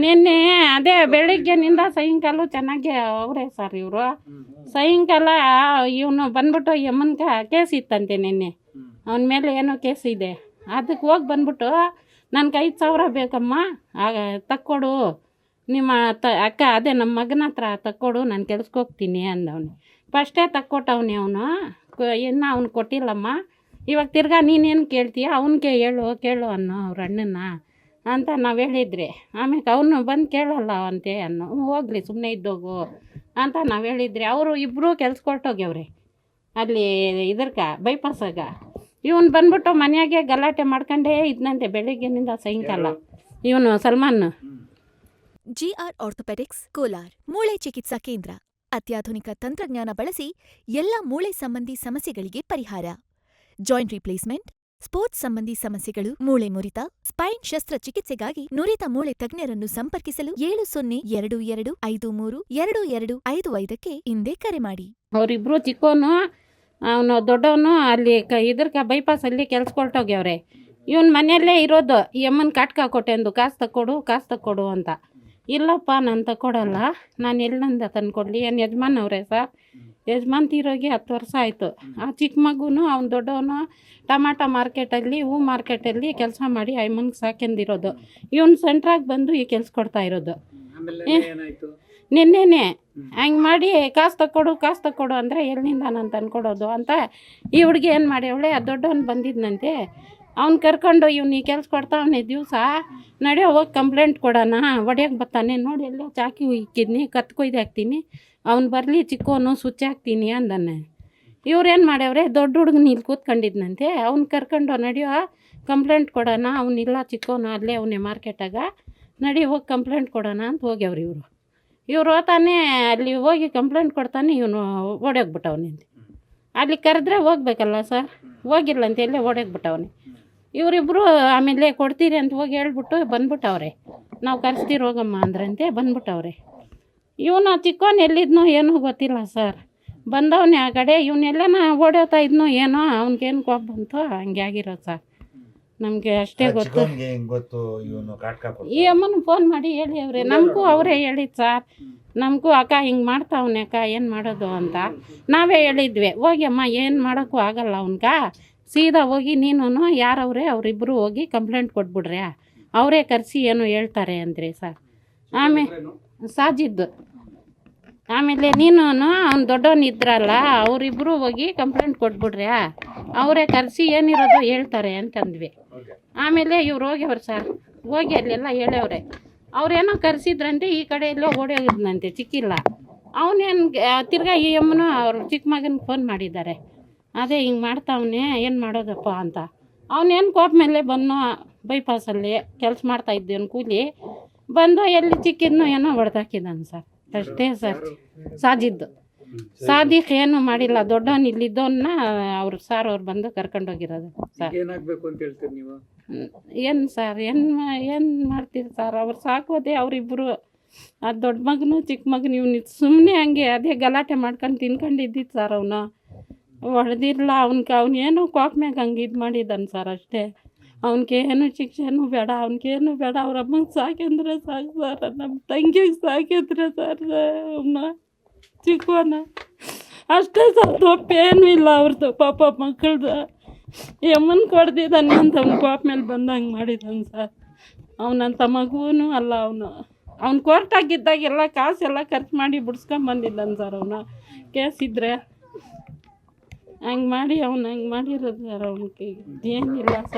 ನಿನ್ನೆ ಅದೇ ಬೆಳಿಗ್ಗೆನಿಂದ ಸಾಯಂಕಾಲ ಚೆನ್ನಾಗಿ ಅವರೇ ಸರ್ ಇವರು. ಸಾಯಂಕಾಲ ಇವನು ಬಂದ್ಬಿಟ್ಟು ಯಮ್ಮನ್ಗೆ ಕೇಸ್ ಇತ್ತಂತೆ ನಿನ್ನೆ, ಅವನ ಮೇಲೆ ಏನೋ ಕೇಸ್ ಇದೆ. ಅದಕ್ಕೆ ಹೋಗಿ ಬಂದ್ಬಿಟ್ಟು ನನಗೆ 5,000 ಬೇಕಮ್ಮ, ಆಗ ತಕ್ಕೊಡು ನಿಮ್ಮ ಅಕ್ಕ, ಅದೇ ನಮ್ಮ ಮಗನ ಹತ್ರ ತಕ್ಕೊಡು, ನಾನು ಕೆಲ್ಸಕ್ಕೆ ಹೋಗ್ತೀನಿ ಅಂದವನು. ಫಸ್ಟೇ ತಕ್ಕೊಟ್ಟವನೇ ಅವನು, ಇನ್ನು ಅವ್ನು ಕೊಟ್ಟಿಲ್ಲಮ್ಮ. ಇವಾಗ ತಿರ್ಗಾ ನೀನೇನು ಕೇಳ್ತೀಯ, ಅವನಿಗೆ ಕೇಳು ಅನ್ನೋ ಅವ್ರ ಅಣ್ಣನ ಅಂತ ನಾವು ಹೇಳಿದ್ರಿ. ಆಮೇಲೆ ಅವನು ಬಂದು ಕೇಳಲ್ಲ ಅಂತೆ ಅನ್ನೋ, ಹೋಗಲಿ ಸುಮ್ಮನೆ ಇದ್ದೋಗು ಅಂತ ನಾವು ಹೇಳಿದ್ರಿ. ಅವರು ಇಬ್ಬರು ಕೆಲ್ಸಕ್ಕೆ ಹೊರಟೋಗ್ಯವ್ರಿ ಅಲ್ಲಿ ಬೈಪಾಸಾಗ. ಇವನು ಬಂದ್ಬಿಟ್ಟು ಮನೆಯಾಗೆ ಗಲಾಟೆ ಮಾಡ್ಕೊಂಡೇ ಇದ್ನಂತೆ ಬೆಳಿಗ್ಗೆನಿಂದ ಸಾಯಂಕಾಲ. ಇವನು ಸಲ್ಮಾನ್. GR ಆರ್ಥೋಪೆಡಿಕ್ಸ್ ಕೋಲಾರ್ ಮೂಳೆ ಚಿಕಿತ್ಸಾ ಕೇಂದ್ರ. ಅತ್ಯಾಧುನಿಕ ತಂತ್ರಜ್ಞಾನ ಬಳಸಿ ಎಲ್ಲ ಮೂಳೆ ಸಂಬಂಧಿ ಸಮಸ್ಯೆಗಳಿಗೆ ಪರಿಹಾರ. ಜಾಯಿಂಟ್ ರಿಪ್ಲೇಸ್ಮೆಂಟ್, ಸ್ಪೋರ್ಟ್ಸ್ ಸಂಬಂಧಿ ಸಮಸ್ಯೆಗಳು, ಮೂಳೆ ಮುರಿತ, ಸ್ಪೈನ್ ಶಸ್ತ್ರಚಿಕಿತ್ಸೆಗಾಗಿ ನುರಿತ ಮೂಳೆ ತಜ್ಞರನ್ನು ಸಂಪರ್ಕಿಸಲು 7022532255ಕ್ಕೆ ಹಿಂದೆ ಕರೆ ಮಾಡಿ. ಅವರಿಬ್ರು ಚಿಕ್ಕೋನು ಅವನು ದೊಡ್ಡವನು ಅಲ್ಲಿ ಬೈಪಾಸಲ್ಲಿ ಕೆಲ್ಸಕ್ಕೆ ಹೊರಟೋಗ್ಯವ್ರೆ. ಇವನು ಮನೆಯಲ್ಲೇ ಇರೋದು. ಈ ಅಮ್ಮನ ಕಾಟ್ಕ ಕೊಟ್ಟೆಂದು ಕಾಸು ತಕ್ಕೊಡು ಅಂತ. ಇಲ್ಲಪ್ಪ ನಾನು ತಕ್ಕೊಡಲ್ಲ, ನಾನು ಎಲ್ಲಿಂದ ತಂದ್ಕೊಡ್ಲಿ, ಏನು ಯಜಮಾನವ್ರೆ ಸರ್, ಯಜಮಾನ್ ತೀರೋಗಿ 10 ವರ್ಷ ಆಯಿತು. ಆ ಚಿಕ್ಕ ಮಗುನು ಅವ್ನು ದೊಡ್ಡವನು ಟಮಾಟ ಮಾರ್ಕೆಟಲ್ಲಿ, ಹೂ ಮಾರ್ಕೆಟಲ್ಲಿ ಕೆಲಸ ಮಾಡಿ ಅಮ್ಮನಿಗೆ ಸಾಕೆಂದಿರೋದು. ಇವನು ಸೆಂಟ್ರಾಗಿ ಬಂದು ಈ ಕೆಲಸ ಕೊಡ್ತಾ ಇರೋದು. ನಿನ್ನೆನೆ ಹಂಗೆ ಮಾಡಿ ಕಾಸು ತಕ್ಕೊಡು ಅಂದರೆ ಎಲ್ಲಿಂದ ನಾನು ತಂದ್ಕೊಡೋದು ಅಂತ ಈ ಹುಡುಗಿ ಏನು ಮಾಡ್ಯವಳೆ, ಆ ದೊಡ್ಡವನು ಬಂದಿದ್ದಂತೆ. ಅವ್ನು ಕರ್ಕೊಂಡು ಇವ್ನು ಈ ಕೆಲಸ ಕೊಡ್ತಾವನೆ ದಿವಸ, ನಡೆಯೋ ಹೋಗಿ ಕಂಪ್ಲೇಂಟ್ ಕೊಡೋಣ, ಹೊಡೆಯೋಕೆ ಬರ್ತಾನೆ ನೋಡಿ, ಎಲ್ಲ ಚಾಕಿ ಇಕ್ಕಿದ್ನಿ, ಕೊಯ್ದು ಹಾಕ್ತೀನಿ, ಅವ್ನು ಬರಲಿ ಚಿಕ್ಕೋನು ಸ್ವಿಚ್ ಹಾಕ್ತೀನಿ ಅಂದಾನೆ. ಇವ್ರೇನು ಮಾಡ್ಯವ್ರೆ, ದೊಡ್ಡ ಹುಡುಗನ ಇಲ್ಲಿ ಕೂತ್ಕೊಂಡಿದ್ನಂತೆ. ಅವ್ನು ಕರ್ಕೊಂಡು ನಡೆಯೋ ಕಂಪ್ಲೇಂಟ್ ಕೊಡೋಣ, ಅವನಿಲ್ಲ ಚಿಕ್ಕೋನು ಅಲ್ಲೇ ಅವನೇ ಮಾರ್ಕೆಟಾಗ, ನಡಿ ಹೋಗಿ ಕಂಪ್ಲೇಂಟ್ ಕೊಡೋಣ ಅಂತ ಹೋಗ್ಯವ್ರು ಇವರು ತಾನೇ ಅಲ್ಲಿ ಹೋಗಿ ಕಂಪ್ಲೇಂಟ್ ಕೊಡ್ತಾನೆ. ಇವನು ಓಡೋಗ್ಬಿಟ್ಟವನಂತೆ. ಅಲ್ಲಿ ಕರೆದ್ರೆ ಹೋಗ್ಬೇಕಲ್ಲ ಸರ್, ಹೋಗಿಲ್ಲಂತೆ, ಎಲ್ಲೇ ಓಡೋಗ್ಬಿಟ್ಟವನೆ. ಇವರಿಬ್ಬರು ಆಮೇಲೆ ಕೊಡ್ತೀರಿ ಅಂತ ಹೋಗಿ ಹೇಳ್ಬಿಟ್ಟು ಬಂದ್ಬಿಟ್ಟವ್ರೆ. ನಾವು ಕರೆಸ್ತೀರಿ ಹೋಗಮ್ಮ ಅಂದ್ರಂತೆ, ಬಂದ್ಬಿಟ್ಟವ್ರೆ. ಇವನು ಚಿಕ್ಕವನು ಎಲ್ಲಿದ್ನೋ ಏನೋ ಗೊತ್ತಿಲ್ಲ ಸರ್, ಬಂದವನೇ ಆ ಕಡೆ. ಇವನ್ನೆಲ್ಲನ ಓಡೋತಾ ಇದ್ನೋ ಏನೋ, ಅವ್ನಿಗೇನು ಕೋಪ ಬಂತು, ಹಂಗೆ ಆಗಿರೋದು ಸರ್. ನಮಗೆ ಅಷ್ಟೇ ಗೊತ್ತು. ಈ ಅಮ್ಮನ ಫೋನ್ ಮಾಡಿ ಹೇಳಿ ಅವ್ರೆ, ನಮಗೂ ಅವರೇ ಹೇಳಿದ್ದು ಸರ್, ನಮಗೂ ಅಕ್ಕ ಹಿಂಗೆ ಮಾಡ್ತಾವನೆ ಅಕ್ಕ, ಏನು ಮಾಡೋದು ಅಂತ ನಾವೇ ಹೇಳಿದ್ವಿ. ಹೋಗಿ ಅಮ್ಮ, ಏನು ಮಾಡೋಕ್ಕೂ ಆಗಲ್ಲ ಅವನ್ಗ, ಸೀದಾ ಹೋಗಿ ನೀನು ಯಾರವ್ರೆ ಅವರಿಬ್ಬರು ಹೋಗಿ ಕಂಪ್ಲೇಂಟ್ ಕೊಟ್ಬಿಡ್ರೆ, ಅವರೇ ಕರೆಸಿ ಏನು ಹೇಳ್ತಾರೆ ಅಂದ್ರಿ ಸರ್. ಆಮೇಲೆ ಸಾಜಿದ್ದು, ಆಮೇಲೆ ನೀನು ಅವ್ನು ದೊಡ್ಡವನು ಇದ್ರಲ್ಲ, ಅವರಿಬ್ಬರು ಹೋಗಿ ಕಂಪ್ಲೇಂಟ್ ಕೊಟ್ಬಿಡ್ರೆ, ಅವರೇ ಕರೆಸಿ ಏನಿರೋದು ಹೇಳ್ತಾರೆ ಅಂತಂದ್ವಿ. ಆಮೇಲೆ ಇವ್ರು ಹೋಗ್ಯವ್ರು ಸರ್, ಹೋಗಿ ಅಲ್ಲೆಲ್ಲ ಹೇಳವ್ರೆ. ಅವ್ರೇನೋ ಕರೆಸಿದ್ರಂತೆ, ಈ ಕಡೆ ಎಲ್ಲೋ ಓಡೋಗಿದ್ನಂತೆ, ಸಿಕ್ಕಿಲ್ಲ. ಅವನೇನು ತಿರ್ಗಾ ಈ ಅಮ್ಮನೂ ಅವ್ರ ಚಿಕ್ಕ ಮಗನಿಗೆ ಫೋನ್ ಮಾಡಿದ್ದಾರೆ, ಅದೇ ಹಿಂಗೆ ಮಾಡ್ತಾವನೆ, ಏನು ಮಾಡೋದಪ್ಪ ಅಂತ. ಅವನೇನು ಕೋಪ ಮೇಲೆ ಬಂದು ಬೈಪಾಸಲ್ಲಿ ಕೆಲಸ ಮಾಡ್ತಾಯಿದ್ದೇನು ಕೂಲಿ ಬಂದು ಎಲ್ಲಿ ಚಿಕ್ಕಿದ್ನೋ ಏನೋ ಹೊಡೆದಾಕಿದ್ದಾನೆ ಸರ್, ಅಷ್ಟೇ ಸರ್. ಸಾದಿಕ್ ಏನು ಮಾಡಿಲ್ಲ, ದೊಡ್ಡವನು ಇಲ್ಲಿದ್ದವನ್ನ ಅವ್ರು ಸಾರ್ ಅವ್ರು ಬಂದು ಕರ್ಕೊಂಡೋಗಿರೋದು ಸರ್. ಏನು ಸರ್, ಏನು ಮಾಡ್ತೀರಿ ಸರ್, ಅವ್ರು ಸಾಕೋದೆ ಅವರಿಬ್ಬರು. ಆ ದೊಡ್ಡ ಮಗನು ಚಿಕ್ಕ ಮಗನು ಇವ್ನು ಸುಮ್ಮನೆ ಹಂಗೆ ಅದೇ ಗಲಾಟೆ ಮಾಡ್ಕೊಂಡು ತಿನ್ಕೊಂಡಿದ್ದಿತ್ತು ಸರ್. ಅವನು ಹೊಡೆದಿಲ್ಲ, ಅವನೇನು ಕೋಪ ಮ್ಯಾಗ ಹಂಗೆ ಇದು ಮಾಡಿದ್ದಾನೆ ಸರ್, ಅಷ್ಟೇ. ಅವನಿಗೇನು ಶಿಕ್ಷೆನೂ ಬೇಡ, ಅವನಿಗೇನು ಬೇಡ, ಅವ್ರ ಅಮ್ಮಂಗೆ ಸಾಕೆಂದ್ರೆ ಸಾಕು ಸರ್, ನಮ್ಮ ತಂಗಿಗೆ ಸಾಕಿದ್ರೆ ಸರ್ ಅವನ್ನ ಚಿಕ್ಕವನ, ಅಷ್ಟೇ ಸರ್. ತಪ್ಪೇನೂ ಇಲ್ಲ ಅವ್ರದ್ದು, ಪಾಪ ಮಕ್ಕಳ್ದು. ಅಮ್ಮನ ಕೊಡ್ದಿದ್ದಾನೆ ಅಂತ ಅವ್ನ ಕೋಪ ಮೇಲೆ ಬಂದಂಗೆ ಮಾಡಿದ್ದಾನೆ ಸರ್. ಅವನಂಥ ಮಗುವೂ ಅಲ್ಲ ಅವ್ನು ಕೋರ್ಟಾಗಿದ್ದಾಗೆಲ್ಲ ಕಾಸೆಲ್ಲ ಖರ್ಚು ಮಾಡಿ ಬಿಡ್ಸ್ಕೊಂಬಂದಿದ್ದಾನೆ ಸರ್. ಅವನು ಕೇಸ್ ಇದ್ದರೆ ಹಂಗೆ ಮಾಡಿ ಹಂಗೆ ಮಾಡಿರೋದು ಸರ್. ಅವನಿಗೆ ಏನಿಲ್ಲ ಸರ್.